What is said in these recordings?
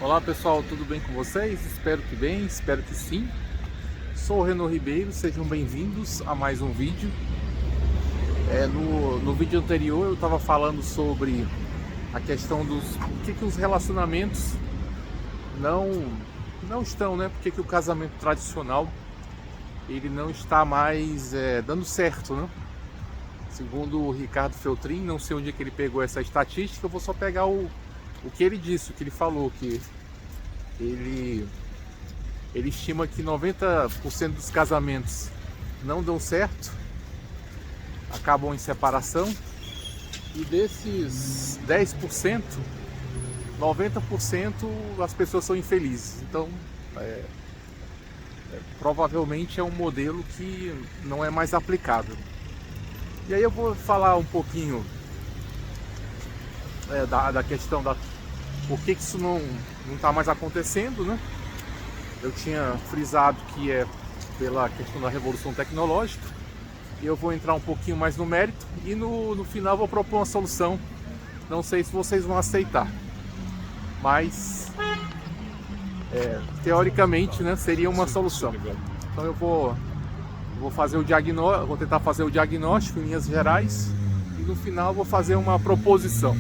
Olá pessoal, tudo bem com vocês? Espero que bem, espero que sim. Sou o Renan Ribeiro, sejam bem-vindos a mais um vídeo. No vídeo anterior eu estava falando sobre a questão dos por que os relacionamentos não estão, né? Por que o casamento tradicional ele não está mais dando certo, né? Segundo o Ricardo Feltrin, não sei onde é que ele pegou essa estatística, eu vou só pegar o que ele disse, o que ele falou, que ele estima que 90% dos casamentos não dão certo, acabam em separação, e desses 10%, 90% as pessoas são infelizes. Então, provavelmente é um modelo que não é mais aplicável. E aí eu vou falar um pouquinho da questão da por que isso não está mais acontecendo, né? Eu tinha frisado que é pela questão da revolução tecnológica, e eu vou entrar um pouquinho mais no mérito, e no final vou propor uma solução. Não sei se vocês vão aceitar, mas teoricamente, né, seria uma solução. Então eu vou fazer o diagnóstico, vou tentar fazer o diagnóstico em linhas gerais, e no final eu vou fazer uma proposição.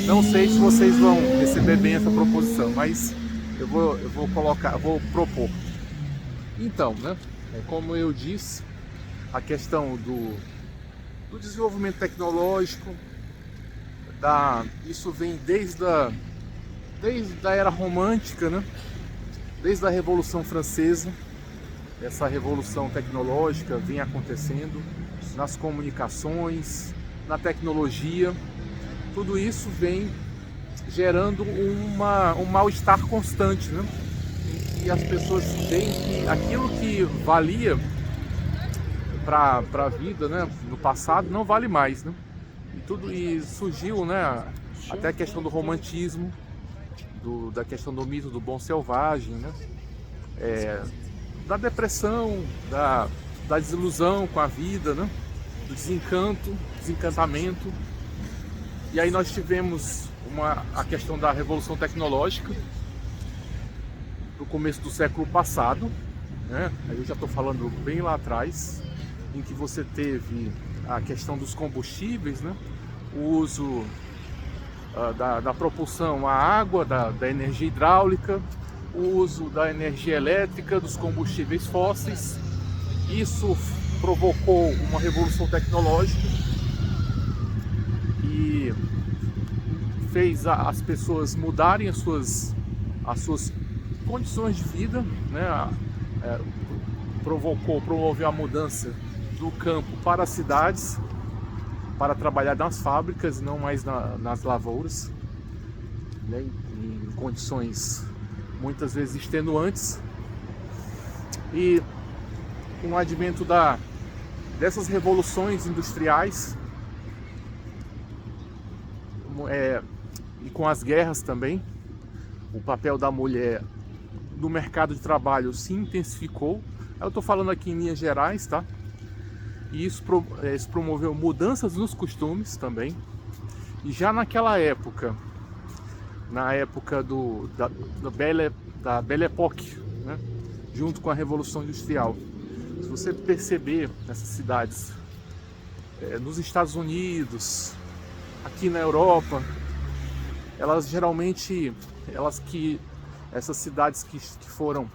Não sei se vocês vão receber bem essa proposição, mas eu vou propor. Então, né, como eu disse, a questão do desenvolvimento tecnológico, isso vem desde a era romântica, né, desde a Revolução Francesa. Essa revolução tecnológica vem acontecendo nas comunicações, na tecnologia. Tudo isso vem gerando um mal-estar constante, né? Em que as pessoas veem que aquilo que valia para a vida, né, no passado, não vale mais, né? E surgiu, né, até a questão do romantismo, da questão do mito do bom selvagem, né? Da depressão, da desilusão com a vida, né? Do desencantamento. E aí nós tivemos a questão da revolução tecnológica no começo do século passado, né? Aí eu já estou falando bem lá atrás, em que você teve a questão dos combustíveis, né? O uso da propulsão à água, da energia hidráulica, o uso da energia elétrica, dos combustíveis fósseis. Isso provocou uma revolução tecnológica e fez as pessoas mudarem as suas condições de vida, né? Promoveu a mudança do campo para as cidades, para trabalhar nas fábricas, não mais nas lavouras, né? Em condições muitas vezes extenuantes. E com o advento dessas revoluções industriais, e com as guerras também, o papel da mulher no mercado de trabalho se intensificou. Eu estou falando aqui em linhas gerais, tá? E isso promoveu mudanças nos costumes também. E já naquela época, na época da Belle Époque, né, junto com a Revolução Industrial, se você perceber nessas cidades, nos Estados Unidos, aqui na Europa, essas cidades que foram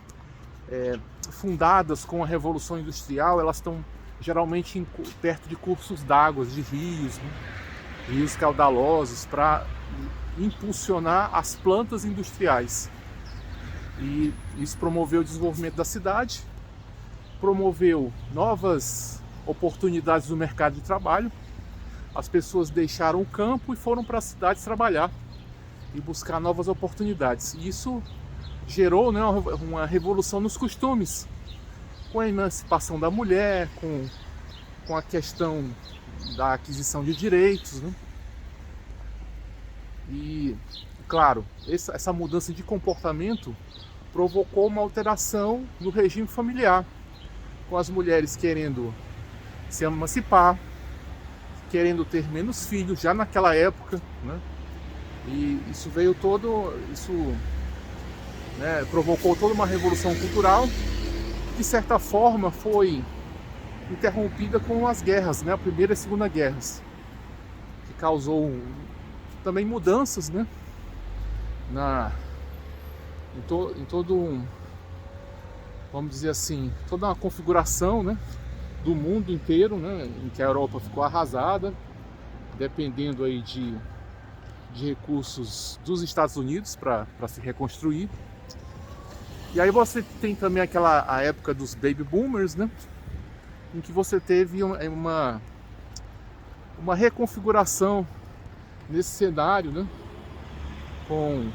fundadas com a Revolução Industrial, elas estão geralmente perto de cursos d'água, de rios, né? Rios caudalosos, para impulsionar as plantas industriais. E isso promoveu o desenvolvimento da cidade, promoveu novas oportunidades no mercado de trabalho. As pessoas deixaram o campo e foram para as cidades trabalhar e buscar novas oportunidades. E isso gerou, né, uma revolução nos costumes, com a emancipação da mulher, com a questão da aquisição de direitos, né? E, claro, essa mudança de comportamento provocou uma alteração no regime familiar, com as mulheres querendo se emancipar, querendo ter menos filhos já naquela época, né? E isso, né, provocou toda uma revolução cultural que, de certa forma, foi interrompida com as guerras, né, a Primeira e a Segunda Guerras, que causou também mudanças, né, em todo vamos dizer assim, toda uma configuração, né, do mundo inteiro, né, em que a Europa ficou arrasada, dependendo aí de recursos dos Estados Unidos para se reconstruir. E aí você tem também a época dos baby boomers, né, em que você teve uma reconfiguração nesse cenário, né, com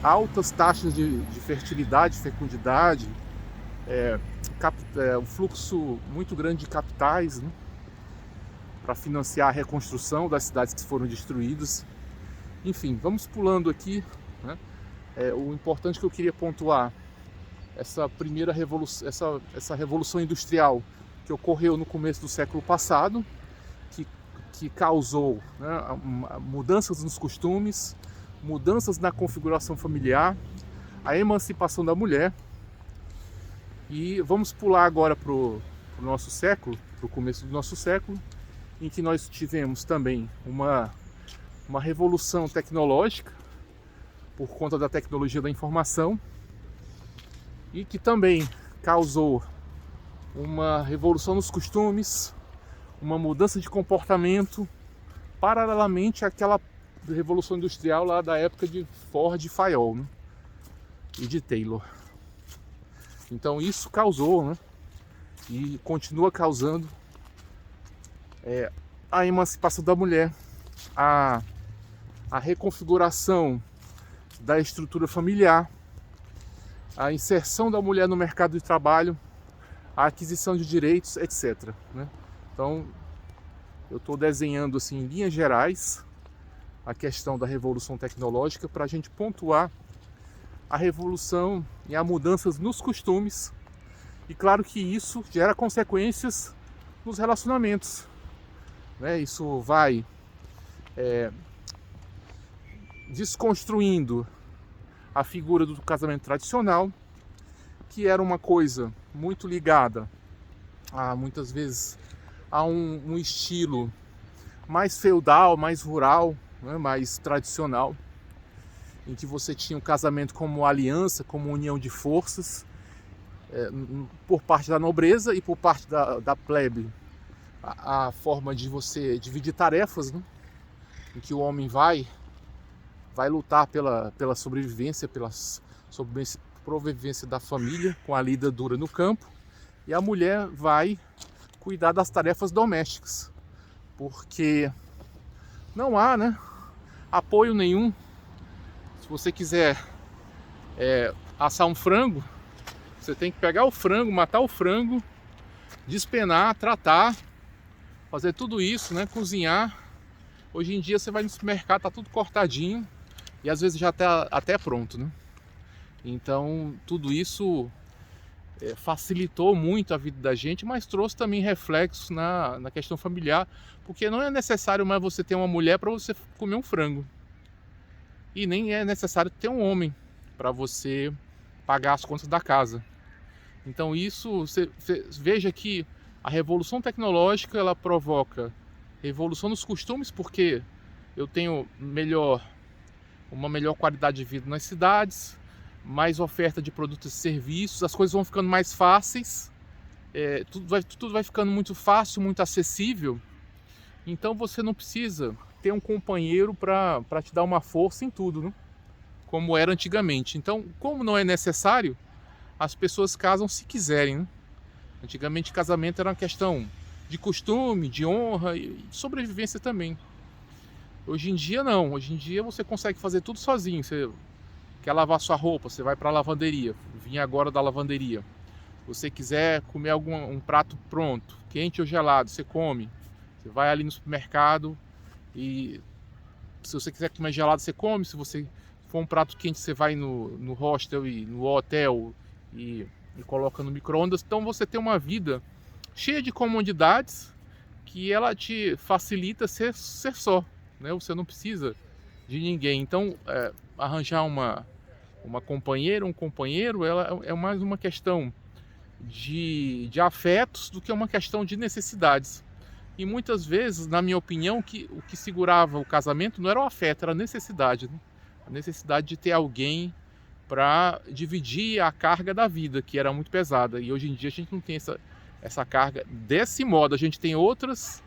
altas taxas de fertilidade, fecundidade, um fluxo muito grande de capitais, né, para financiar a reconstrução das cidades que foram destruídas. Enfim, vamos pulando aqui, né, o importante que eu queria pontuar, essa primeira revolução, essa revolução industrial que ocorreu no começo do século passado, que causou, né, mudanças nos costumes, mudanças na configuração familiar, a emancipação da mulher. E vamos pular agora para o nosso século, para o começo do nosso século, em que nós tivemos também uma revolução tecnológica por conta da tecnologia da informação, e que também causou uma revolução nos costumes, uma mudança de comportamento, paralelamente àquela revolução industrial lá da época de Ford e Fayol, né, e de Taylor. Então isso causou, né, e continua causando a emancipação da mulher, a reconfiguração da estrutura familiar, a inserção da mulher no mercado de trabalho, a aquisição de direitos, etc, né? Então eu estou desenhando assim, em linhas gerais, a questão da revolução tecnológica para a gente pontuar a revolução e as mudanças nos costumes. E claro que isso gera consequências nos relacionamentos, né? Isso vai desconstruindo a figura do casamento tradicional, que era uma coisa muito ligada muitas vezes a um estilo mais feudal, mais rural, né, mais tradicional, em que você tinha o casamento como aliança, como união de forças, por parte da nobreza e por parte da plebe, a forma de você dividir tarefas, né, em que o homem vai lutar pela sobrevivência, pela sobrevivência da família, com a lida dura no campo, e a mulher vai cuidar das tarefas domésticas, porque não há, né, apoio nenhum. Se você quiser assar um frango, você tem que pegar o frango, matar o frango, despenar, tratar, fazer tudo isso, né, cozinhar. Hoje em dia você vai no supermercado, tá tudo cortadinho e às vezes já está até pronto, né? Então tudo isso facilitou muito a vida da gente, mas trouxe também reflexos na questão familiar, porque não é necessário mais você ter uma mulher para você comer um frango, e nem é necessário ter um homem para você pagar as contas da casa. Então isso, você veja que a revolução tecnológica ela provoca revolução nos costumes, porque eu tenho uma melhor qualidade de vida nas cidades, mais oferta de produtos e serviços, as coisas vão ficando mais fáceis, tudo vai ficando muito fácil, muito acessível. Então você não precisa ter um companheiro para te dar uma força em tudo, né? Como era antigamente. Então, como não é necessário, as pessoas casam se quiserem, né? Antigamente casamento era uma questão de costume, de honra e de sobrevivência também. Hoje em dia não, hoje em dia você consegue fazer tudo sozinho. Você quer lavar sua roupa, você vai para a lavanderia, vim agora da lavanderia. Se você quiser comer um prato pronto, quente ou gelado, você come. Você vai ali no supermercado e se você quiser comer gelado, você come. Se você for um prato quente, você vai no hostel e no hotel e coloca no micro-ondas. Então você tem uma vida cheia de comodidades que ela te facilita ser só, né? Você não precisa de ninguém. Então, arranjar uma companheira, um companheiro, ela é mais uma questão de afetos do que uma questão de necessidades. E muitas vezes, na minha opinião, o que segurava o casamento não era o afeto, era a necessidade, né? A necessidade de ter alguém para dividir a carga da vida, que era muito pesada. E hoje em dia a gente não tem essa carga desse modo. A gente tem outros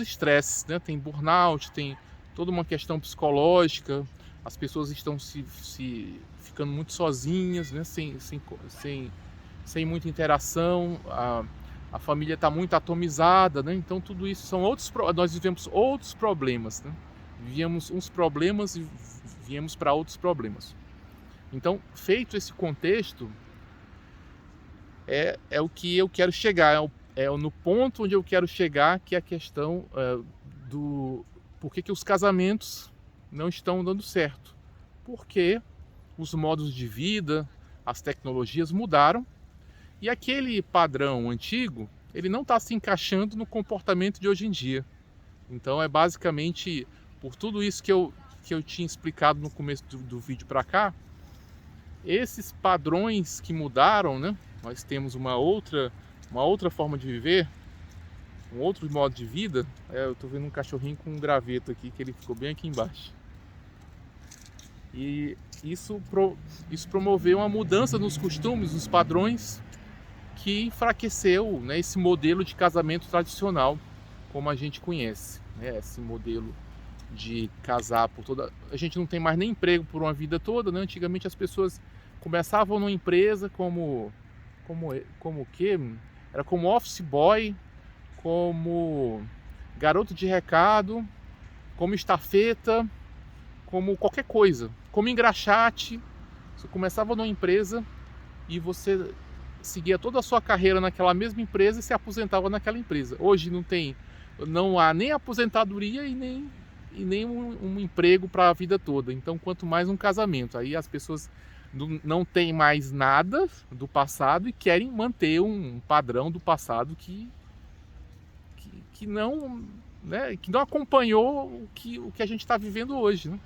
estresses, né? Tem burnout, tem toda uma questão psicológica. As pessoas estão se ficando muito sozinhas, né? Sem muita interação. A família está muito atomizada, né? Então tudo isso são nós vivemos outros problemas, né? Vivíamos uns problemas e viemos para outros problemas. Então, feito esse contexto, é o que eu quero chegar, no ponto onde eu quero chegar, que é a questão do por que os casamentos não estão dando certo. Porque os modos de vida, as tecnologias mudaram e aquele padrão antigo, ele não está se encaixando no comportamento de hoje em dia. Então é basicamente por tudo isso que eu tinha explicado no começo do vídeo para cá, esses padrões que mudaram, né? Nós temos uma outra forma de viver, um outro modo de vida. Eu estou vendo um cachorrinho com um graveto aqui, que ele ficou bem aqui embaixo. E isso promoveu uma mudança nos costumes, nos padrões, que enfraqueceu, né, esse modelo de casamento tradicional, como a gente conhece, né? Esse modelo de casar por toda... A gente não tem mais nem emprego por uma vida toda, né? Antigamente as pessoas começavam numa empresa como o quê? Era como office boy, como garoto de recado, como estafeta, como qualquer coisa, como engraxate. Você começava numa empresa e você seguia toda a sua carreira naquela mesma empresa e se aposentava naquela empresa. Hoje não há nem aposentadoria e nem um emprego para a vida toda. Então, quanto mais um casamento. Aí as pessoas não têm mais nada do passado e querem manter um padrão do passado que não, né, que não acompanhou o que a gente está vivendo hoje, né?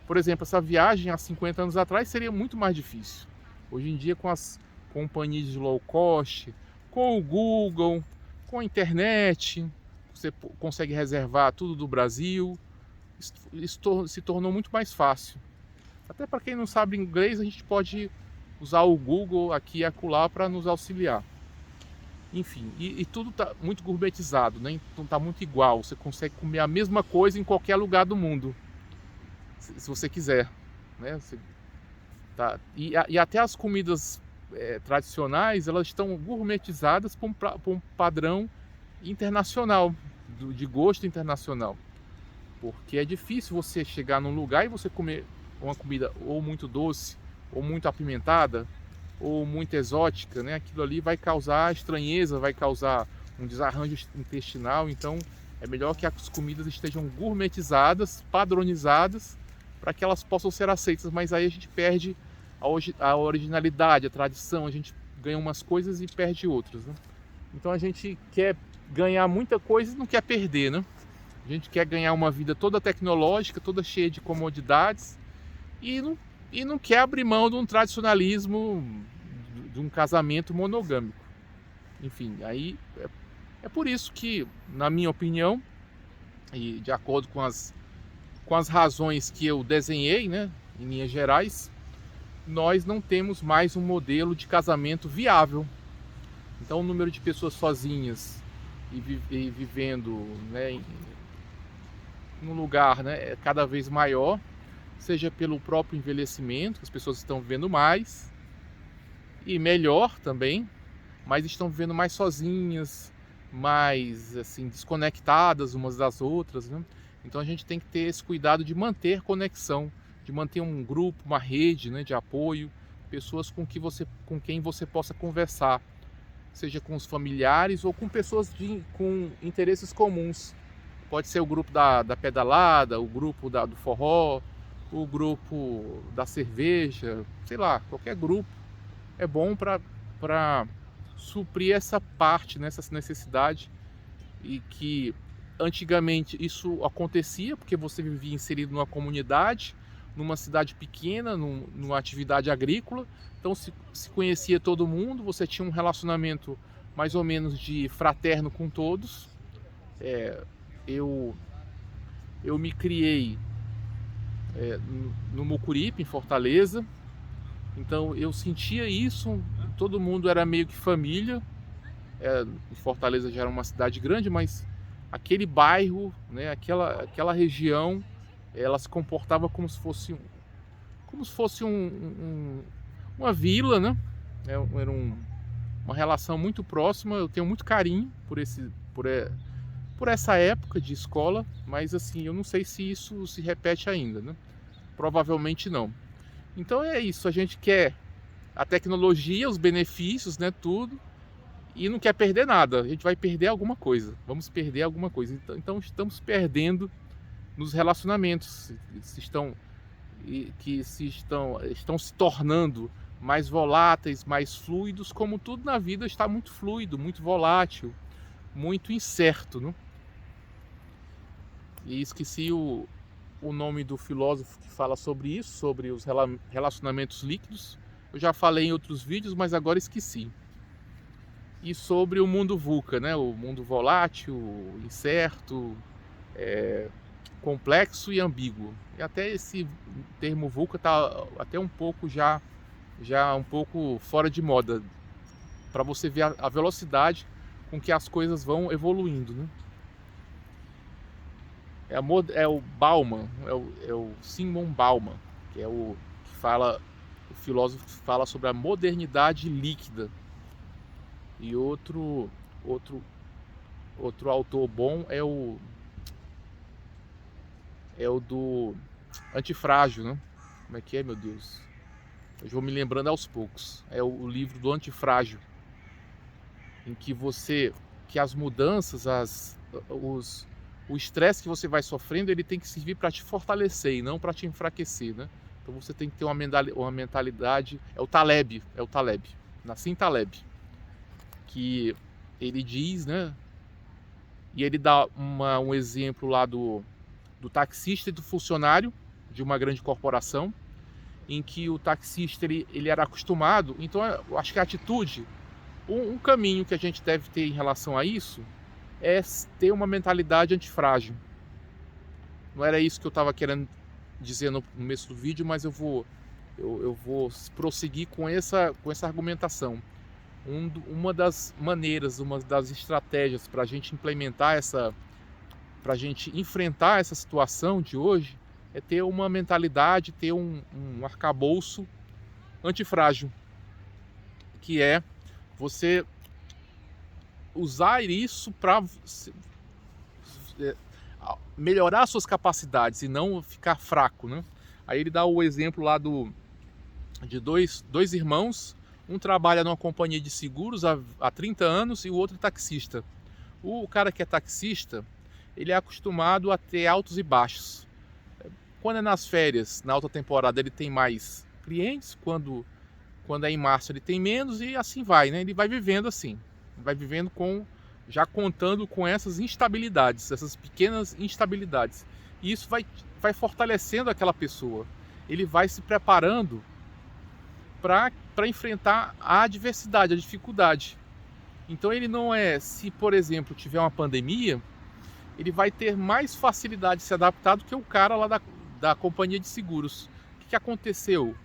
Por exemplo, essa viagem há 50 anos atrás seria muito mais difícil. Hoje em dia, com as companhias de low cost, com o Google, com a internet, você consegue reservar tudo do Brasil. Isso se tornou muito mais fácil. Até para quem não sabe inglês, a gente pode usar o Google aqui e acolá para nos auxiliar. Enfim, e tudo está muito gourmetizado, né? Então está muito igual. Você consegue comer a mesma coisa em qualquer lugar do mundo, se você quiser, né? E até as comidas tradicionais, elas estão gourmetizadas para um padrão internacional, de gosto internacional. Porque é difícil você chegar num lugar e você comer uma comida ou muito doce, ou muito apimentada, ou muito exótica, né? Aquilo ali vai causar estranheza, vai causar um desarranjo intestinal. Então é melhor que as comidas estejam gourmetizadas, padronizadas, para que elas possam ser aceitas. Mas aí a gente perde a originalidade, a tradição, a gente ganha umas coisas e perde outras, né? Então a gente quer ganhar muita coisa e não quer perder, né? A gente quer ganhar uma vida toda tecnológica, toda cheia de comodidades e não quer abrir mão de um tradicionalismo, de um casamento monogâmico. Enfim, aí é por isso que, na minha opinião, e de acordo com as razões que eu desenhei, né, em linhas gerais, nós não temos mais um modelo de casamento viável. Então o número de pessoas sozinhas e vivendo, né, num lugar, né, é cada vez maior, seja pelo próprio envelhecimento, as pessoas estão vivendo mais e melhor também, mas estão vivendo mais sozinhas, mais assim desconectadas umas das outras, né? Então a gente tem que ter esse cuidado de manter conexão, de manter um grupo, uma rede, né, de apoio, pessoas com quem você possa conversar, seja com os familiares ou com pessoas com interesses comuns. Pode ser o grupo da pedalada, o grupo do forró, o grupo da cerveja, sei lá, qualquer grupo é bom para suprir essa parte, né, essa necessidade, e que Antigamente isso acontecia porque você vivia inserido numa comunidade, numa cidade pequena, numa atividade agrícola, então se conhecia todo mundo, você tinha um relacionamento mais ou menos de fraterno com todos. Eu, eu me criei no Mucuripe, em Fortaleza, então eu sentia isso, todo mundo era meio que família. Em Fortaleza já era uma cidade grande, mas aquele bairro, né, aquela região, ela se comportava como se fosse uma vila, né? Era uma relação muito próxima. Eu tenho muito carinho por essa época de escola, mas assim, eu não sei se isso se repete ainda, né? Provavelmente não. Então é isso, a gente quer a tecnologia, os benefícios, né, tudo, e não quer perder nada. A gente vai perder alguma coisa, vamos perder alguma coisa. Então estamos perdendo nos relacionamentos estão se tornando mais voláteis, mais fluidos, como tudo na vida está muito fluido, muito volátil, muito incerto, né? E esqueci o nome do filósofo que fala sobre isso, sobre os relacionamentos líquidos. Eu já falei em outros vídeos, mas agora esqueci. E sobre o mundo VUCA, né? O mundo volátil, incerto, complexo e ambíguo. E até esse termo VUCA está até um pouco já um pouco fora de moda, para você ver a velocidade com que as coisas vão evoluindo, né? É o Bauman, é o Zygmunt Bauman, que é o filósofo que fala sobre a modernidade líquida. E outro autor bom é o do Antifrágil, né? Como é que é, meu Deus? Eu vou me lembrando aos poucos. É o livro do Antifrágil, em que as mudanças, o estresse que você vai sofrendo, ele tem que servir para te fortalecer e não para te enfraquecer, né? Então você tem que ter uma mentalidade. É o Taleb, Nassim Taleb, que ele diz, né? E ele dá um exemplo lá do taxista e do funcionário de uma grande corporação, em que o taxista ele era acostumado. Então eu acho que a atitude, um caminho que a gente deve ter em relação a isso é ter uma mentalidade antifrágil. Não era isso que eu estava querendo dizer no começo do vídeo, mas eu vou prosseguir com essa argumentação. Uma das maneiras, uma das estratégias para a gente implementar para a gente enfrentar essa situação de hoje é ter uma mentalidade, ter um arcabouço antifrágil, que é você usar isso para melhorar suas capacidades e não ficar fraco, né? Aí ele dá o exemplo lá de dois irmãos, um trabalha numa companhia de seguros há 30 anos e o outro é taxista. O cara que é taxista, ele é acostumado a ter altos e baixos. Quando é nas férias, na alta temporada, ele tem mais clientes, quando é em março ele tem menos, e assim vai, né? Ele vai vivendo assim, vai vivendo já contando com essas instabilidades, essas pequenas instabilidades. E isso vai fortalecendo aquela pessoa. Ele vai se preparando para enfrentar a adversidade, a dificuldade. Então ele não se por exemplo tiver uma pandemia, ele vai ter mais facilidade de se adaptar do que o cara lá da companhia de seguros. O que aconteceu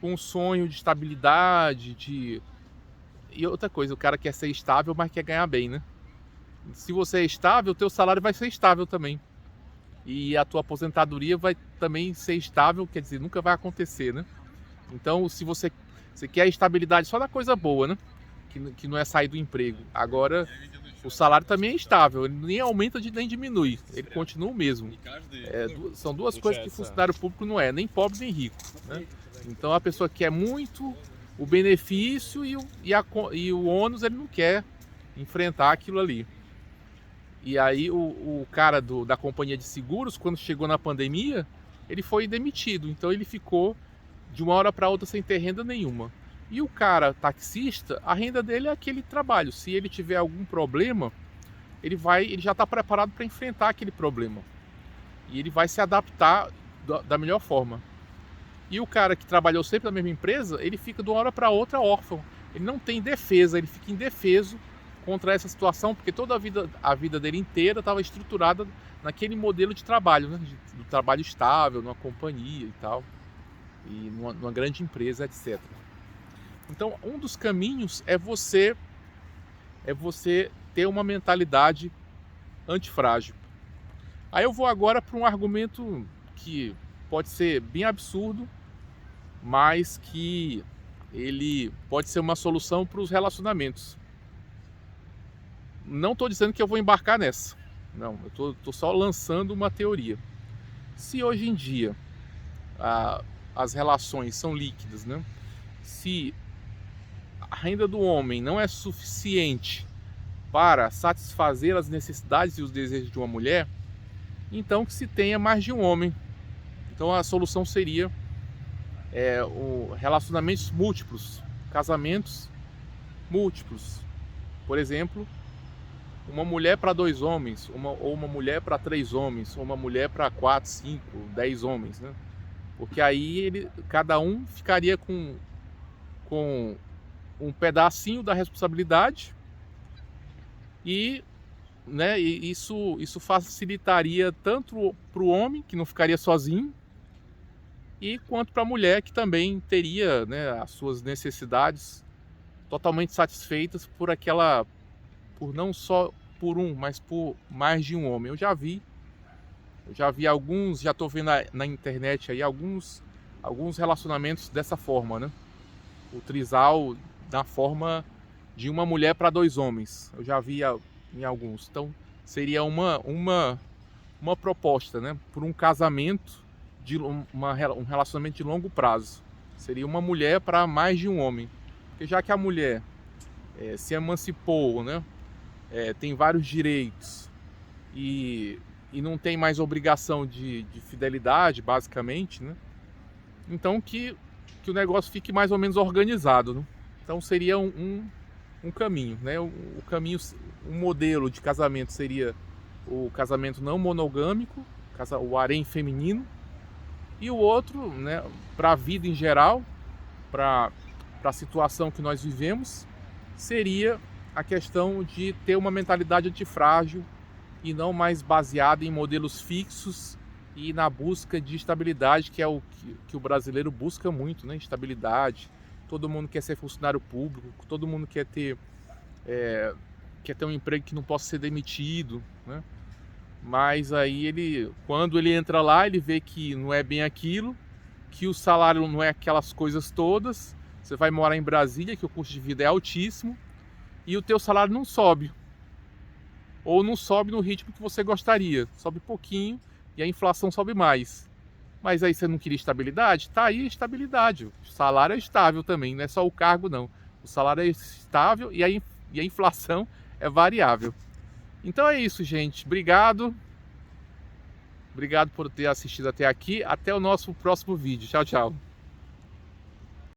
com o sonho de estabilidade, E outra coisa, o cara quer ser estável, mas quer ganhar bem, né? Se você é estável, o teu salário vai ser estável também. E a tua aposentadoria vai também ser estável, quer dizer, nunca vai acontecer, né? Então, se você quer a estabilidade só da coisa boa, né? Que não é sair do emprego. Agora, o salário também é estável, ele nem aumenta nem diminui, ele continua o mesmo. São duas coisas que funcionário público não é, nem pobre nem rico, né? Então a pessoa quer muito o benefício e o ônus ele não quer enfrentar aquilo ali. E aí o cara da companhia de seguros, quando chegou na pandemia, ele foi demitido, então ele ficou de uma hora para outra sem ter renda nenhuma. E o cara taxista, a renda dele é aquele trabalho. Se ele tiver algum problema, ele já está preparado para enfrentar aquele problema. E ele vai se adaptar da melhor forma. E o cara que trabalhou sempre na mesma empresa, ele fica de uma hora para outra órfão. Ele não tem defesa, ele fica indefeso contra essa situação, porque toda a vida dele inteira estava estruturada naquele modelo de trabalho, né? Do trabalho estável, numa companhia e tal, e numa grande empresa, etc. Então, um dos caminhos é você ter uma mentalidade antifrágil. Aí eu vou agora para um argumento que pode ser bem absurdo, mas que ele pode ser uma solução para os relacionamentos. Não estou dizendo que eu vou embarcar nessa. Não, eu estou só lançando uma teoria. Se hoje em dia as relações são líquidas, né? Se a renda do homem não é suficiente para satisfazer as necessidades e os desejos de uma mulher, então que se tenha mais de um homem. Então a solução seria relacionamentos múltiplos, casamentos múltiplos. Por exemplo, uma mulher para 2 homens, ou uma mulher para 3 homens, ou uma mulher para 4, 5, 10 homens, né? Porque aí cada um ficaria com um pedacinho da responsabilidade e, né, isso facilitaria tanto para o homem, que não ficaria sozinho, e quanto para a mulher, que também teria, né, as suas necessidades totalmente satisfeitas por não só por um, mas por mais de um homem. Eu já vi alguns, já estou vendo na internet aí alguns relacionamentos dessa forma, né? O trisal da forma de uma mulher para 2 homens. Eu já vi em alguns. Então seria uma proposta, né? Por um casamento, um relacionamento de longo prazo. Seria uma mulher para mais de um homem. Porque já que a mulher se emancipou, né? Tem vários direitos e não tem mais obrigação de fidelidade, basicamente, né? Então que o negócio fique mais ou menos organizado, né? Então seria um caminho, né? O caminho, um modelo de casamento seria o casamento não monogâmico, o harém feminino, e o outro, né, para a vida em geral, para a situação que nós vivemos, seria a questão de ter uma mentalidade antifrágil e não mais baseada em modelos fixos e na busca de estabilidade, que é o que o brasileiro busca muito, né? Estabilidade. Todo mundo quer ser funcionário público, todo mundo quer ter um emprego que não possa ser demitido, né? Mas aí quando ele entra lá, ele vê que não é bem aquilo, que o salário não é aquelas coisas todas. Você vai morar em Brasília, que o custo de vida é altíssimo, e o teu salário não sobe. Ou não sobe no ritmo que você gostaria. Sobe pouquinho e a inflação sobe mais. Mas aí você não queria estabilidade? Tá aí a estabilidade. O salário é estável também, não é só o cargo não. O salário é estável e a inflação é variável. Então é isso, gente. Obrigado. Obrigado por ter assistido até aqui. Até o nosso próximo vídeo. Tchau, tchau.